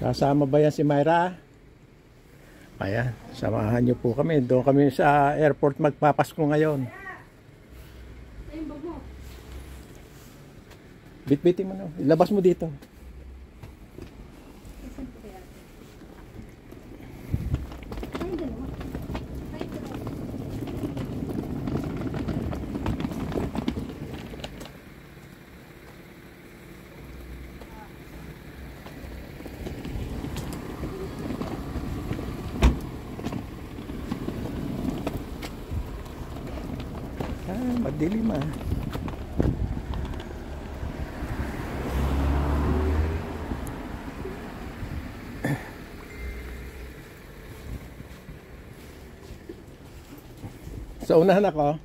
Sasama ba yan si Myra? Ayan, samahan niyo po kami. Doon kami sa airport magpapasko ngayon. Bitbitin mo na. Ilabas mo dito. Madilim ah. Sa unahan ako.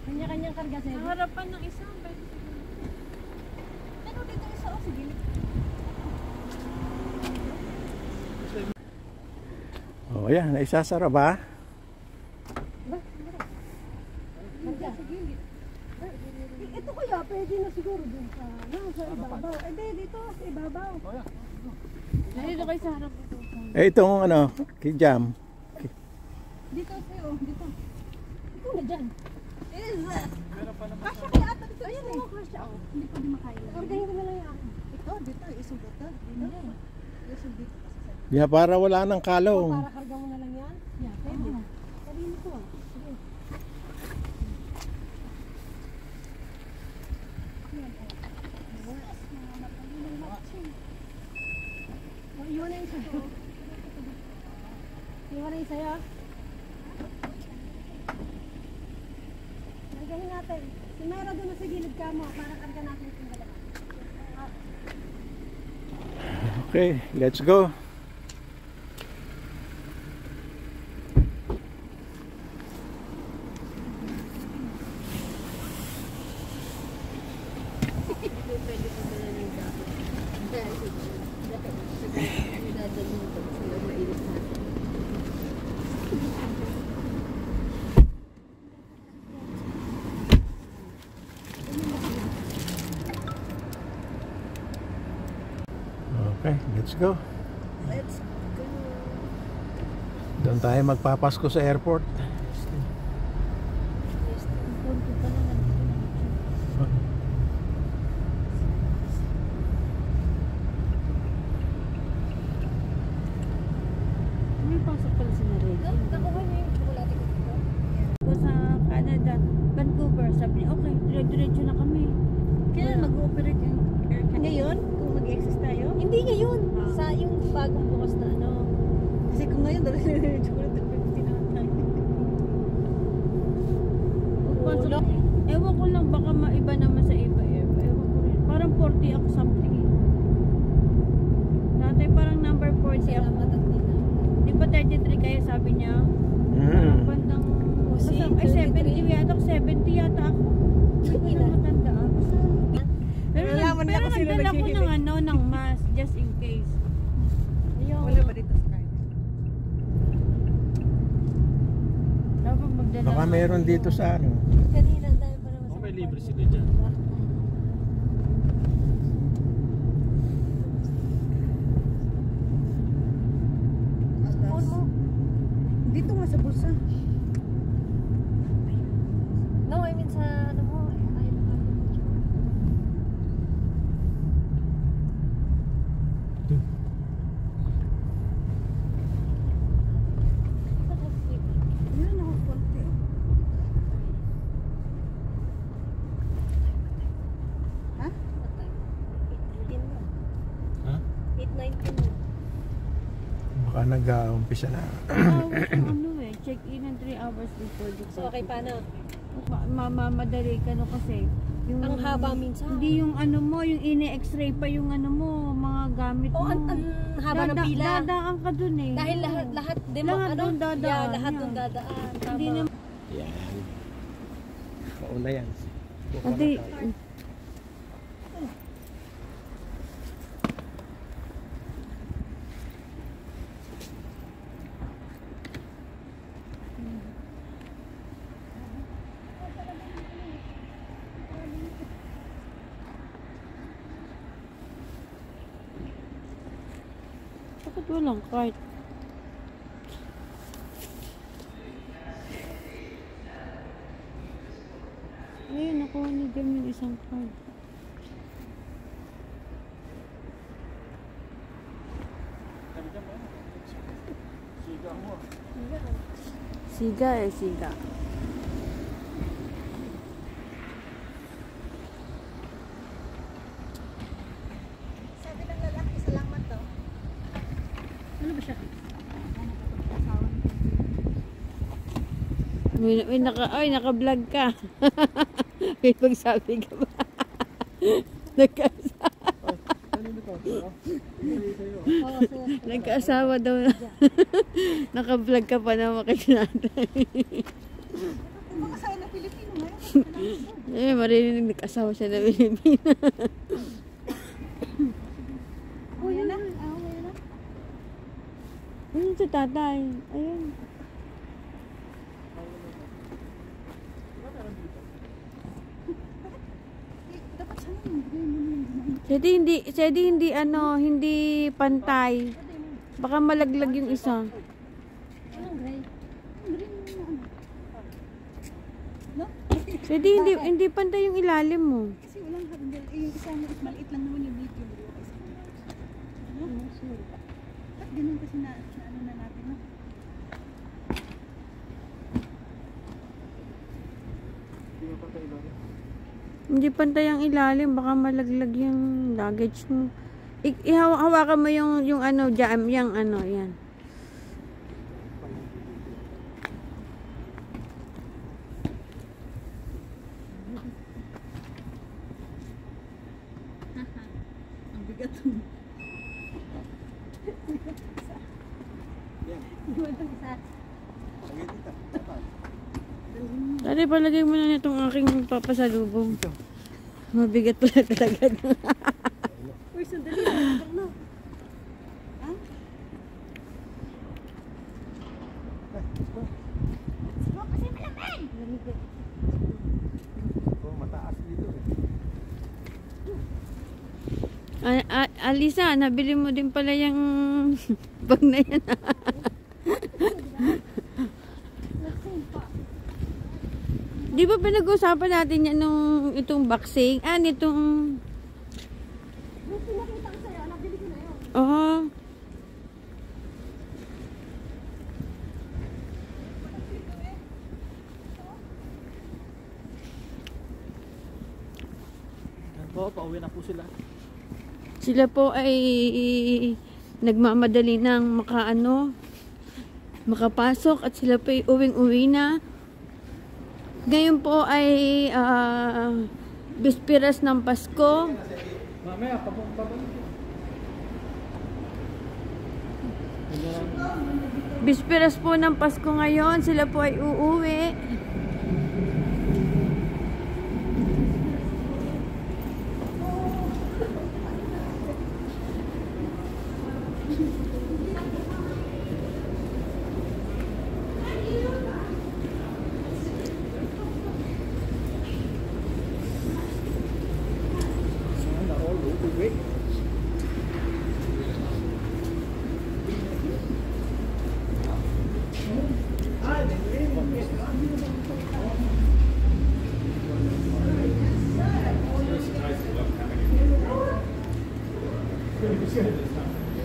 Kanya-kanyang karga sa'yo. Ang harapan ng isa. Pero dito isa o sige. Oh, yan, naisasara ba? Ito kaya pwede na siguro dun sa ibabaw. Eh dito sa ibabaw. Dito kayo sa harap ito. Itong ano, kijam. Dito sa'yo, dito. Ito na dyan. Kasya kaya ata dito. Ayan o, kasya. Hindi ko din makain. Orgahin ko na lang yung akin. Ito, dito, isang dito. Isang dito. Yeah, para wala nang kalong. Para karga mo na lang yan? Yeah, pwede. Pwede mo ito ah. Sige. Iwan na yung isa. Iwan na yung isa ya. Nagahin natin. Si Myra doon na sa gilid ka mo para karga natin yung dalawa. Okay, let's go. Okay, let's go. Let's go. Doon tayo magpapasko sa airport. May pasok pala si Marie. Nakuha niyo yung chocolate ko dito? Ko sa Canada, Vancouver. Sabi niya, okay, dire-diretso na kami. Kailan mag-ooperate yung air canada? Ngayon? Kung mag-access tayo? Hindi ngayon. Sa yung bagong bukas na ano. Kasi kung ngayon, dala yung chocolate 50 na tayo. Pagpasok, ewan ko lang, baka maiba naman sa iba air. Ewan ko rin. Parang 40 ako something eh. Dati parang number 40 ako. Di ba 33 kaya sabi niya? Parang bandang... Ay 70 yata ako. 70 yata ako. Hindi na matandaan. Pero nagdala ko ng ano, ng mask just in case. Wala ba dito sa kanya? Dapat magdala. Baka meron dito sa ano. Kanina tayo para mas. May libre sila dyan. Phone mo. Dito nga sa bulsa. No, I mean sa ano mo. Yan ako konti. Ha? Ha? 8:19. Baka nag-uumpisa na. Ano eh, check-in and 3 hours before the So okay paano? Mamadali ka no kasi. Yung, Ang haba minsan. Hindi yung ano mo, yung ini-x-ray pa yung ano mo, mga gamit mo. ang haba ng pila. Dadaan ka dun eh. Dahil lahat din mo Lahat ano? dun dadaan. Yeah, lahat Yeah. dun dadaan. Hindi Tama. na Yan. Mauna yan. Buka na Ate, tayo. bakit walang cart? Ayun, nakuha ni Jam yung isang card. Siga eh, siga. Sabi ng lalaki, salamat daw. Ano ba siya? Naka-vlog ka. May pagsabi ka ba? Nagkaasawa daw na. Naka-vlog ka pa na makikinatay. Mga kasaya na Pilipino ngayon. Marinig nag-asawa siya na Pilipina. Ayan na. Ayan na. Ayun si tatay. Ayun. Dapat sana yung bigay mo yung Hindi pantay. Baka malaglag yung isa. Anong gray? Green na ano? No? Hindi pantay yung ilalim mo. Kasi walang handle. Yung isa mo, maliit lang naman yung video. Ano? Ba't ganun kasi na ano na natin, no? Hindi pantay ang ilalim, baka malaglag yung luggage mo. Hawakan mo yung ano, jam, yung ano, yan. Ang bigat. Iwan isa. Dali, palagay mo na itong aking papasalubong. Mabigat pala talaga. Uy, sandali. Ano? Ha? Sige, kasi malamig. Oh, mataas dito Alisa, nabili mo din pala yung bag na yan. Di ba pinag-usapan natin yan nung itong boxing? Nitong... Nung pinakita ko sa'yo, nabili ko na yun. Oo. pauwi na po sila. Sila po ay nagmamadali ng makapasok at sila po ay uwing-uwi na. Ngayon po ay bispiras ng Pasko. Mamaya, Bispiras po ng Pasko ngayon. Sila po ay uuwi.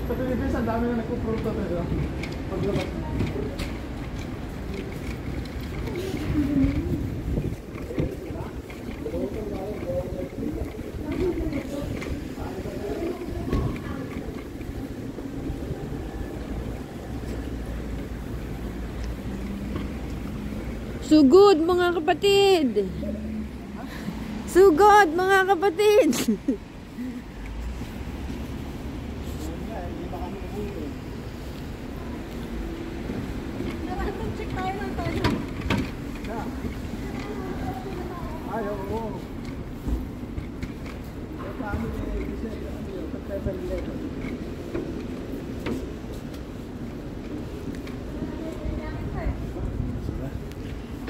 Sa Pilipinas, ang dami na nagpo-pronto talaga. Paglabas. Sugod mga kapatid! Sugod mga kapatid! Check tayo ng tayo. Ay, oo. Paano kasi ano yun? Pag-level level.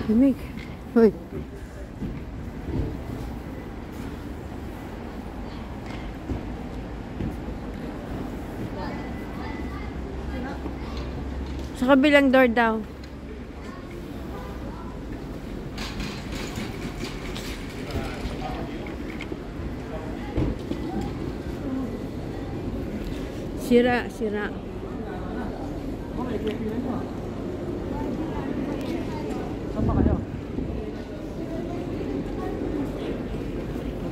Lamig. Hoy. Sa kabilang door daw. Sira, sira. Saan pa kayo?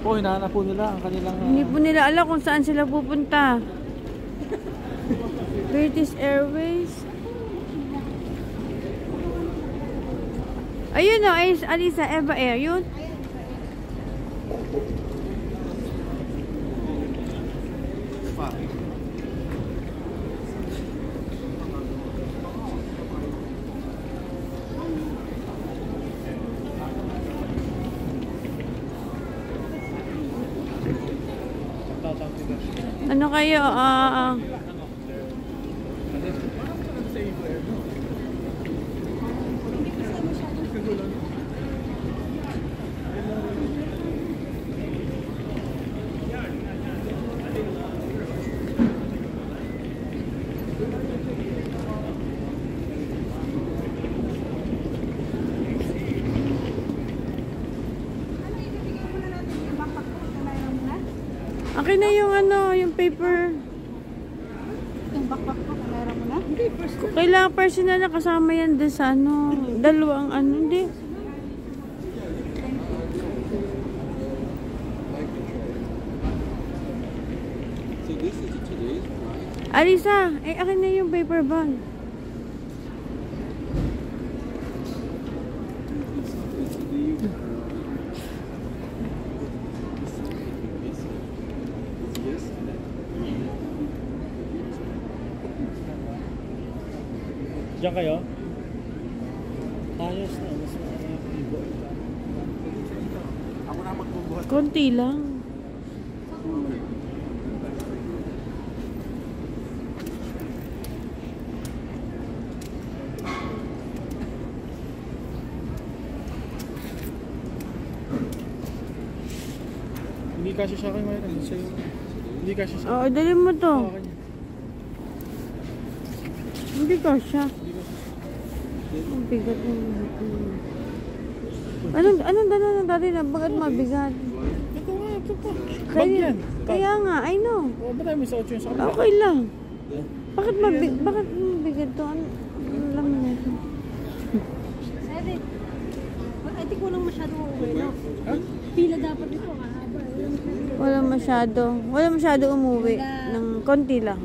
Po, hinahanap po nila ang kanilang... Hindi po nila alam kung saan sila pupunta. British Airways. Ayun o, Alisa, Eva Air, yun. Ano kayo? Akin na yung ano, yung paper. Yung backpack ko, meron mo na? Hindi, first. Kailangan personal na kasama yan doon sa ano. Dalawang ano, hindi. So this is today's price. Alisa, akin na yung paper bag. Diyan kayo? Ayos na. Mas ibo. Ako na magbubuhat. Konti lang. Hindi kasi sa akin ngayon. Hindi kasi sa akin. Oo, dali mo to. Akin yan. Hindi ka siya. Ang bigat mo. Anong dala ng dati na? Bakit mabigat? Ito nga, ito pa. Bag Kaya, yan. kaya nga, I know. O, ba't tayo may sa 8 yung sa kapila? Okay lang. Bakit mabigat to? Ano lang nito? Edit. I think walang masyadong uuwi, no? Ha? Pila dapat ito, mahaba. Wala masyado umuwi. Ng konti lang.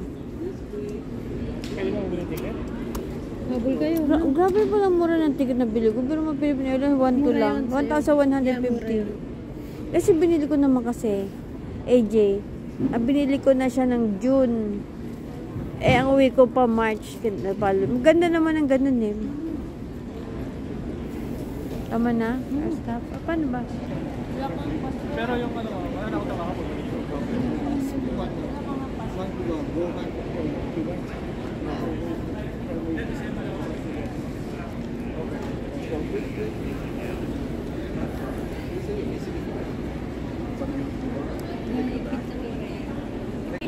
Kailan mo mabili ticket? Habol kayo. Grabe pa lang mura ng ticket na bili ko. Pero mga Pilipino, 1,200 lang. 1,150. Kasi binili ko naman kasi, AJ, binili ko na siya ng June. Ang uwi ko pa March. Maganda naman ang ganun eh. Tama na? Stop. Paano ba? Pero yung ano, wala na ako nakakapag.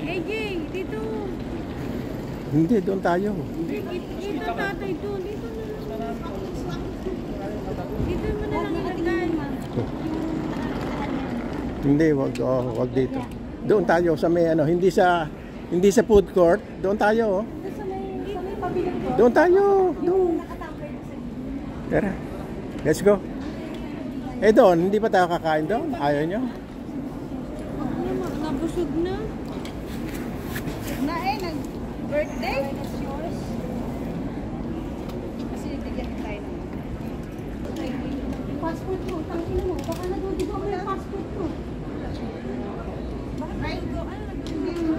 AJ, dito. Hindi, doon tayo. Dito tatay, doon. Dito na lang. Dito mo na lang ilagay. Hindi, wag dito. Doon tayo sa may ano, hindi sa food court. Doon tayo. Sa may pabilang ko. Doon tayo. Doon. Nakatambay na sa Tara. Let's go. Doon, hindi pa tayo kakain doon? Ayaw nyo? Nabusog na. na nag-birthday? Kasi bigyan tayo ng passport mo, tangin mo. Baka nag-udigo ko yung passport mo. Bakit nag-udigo? Ano nag-udigo?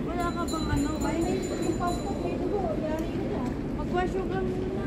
Wala ka bang ano? Ay, yung passport mo, ito ko. Yari ko na. Mag-wasyo ka muna.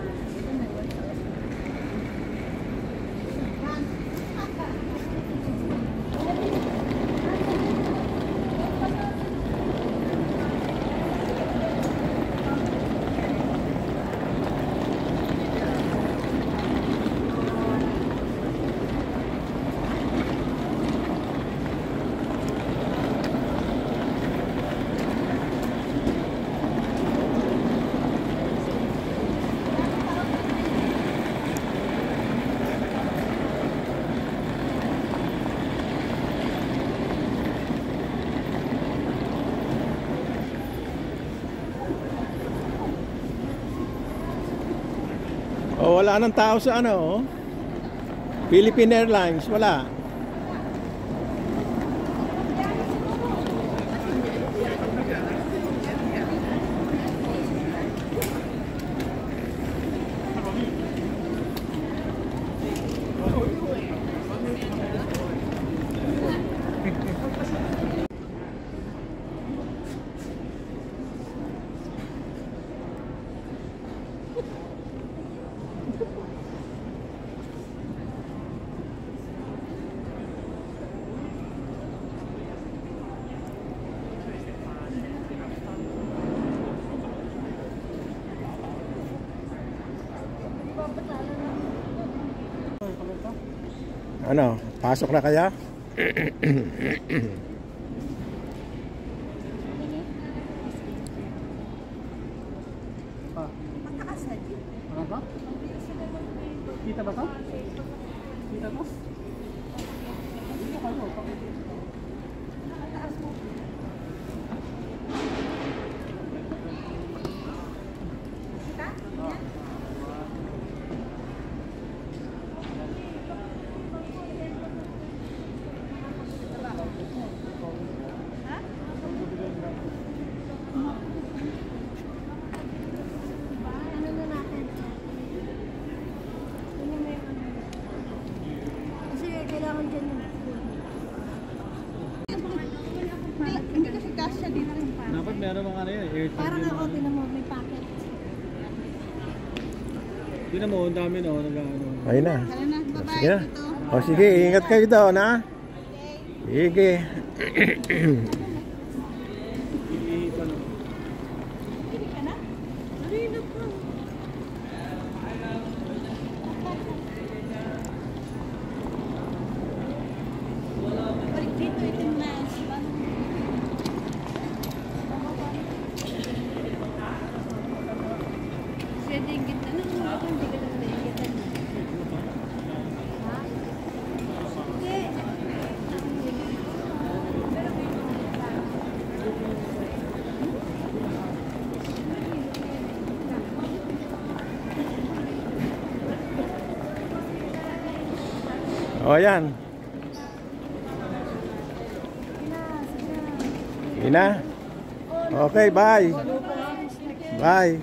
Oh, wala nang tao sa ano, oh. Philippine Airlines, wala. Ano, pasok na kaya? Ano ba? Kita ba to? Kita to? Dito kayo. Hindi kasi kasya dito. Dapat meron mga ano yun, airtime. Parang ako, tinan mo, may packet. Tinan mo, ang dami na, nag-ano. Ayun na. Tara na, O, bye-bye sige na. dito. O sige, ingat kayo doon ha. Sige. Balik dito, 18 miles. Siya din kita. Ano kung ako hindi ka lang naiingitan mo? O yan. Sige na. Okay, bye. Bye.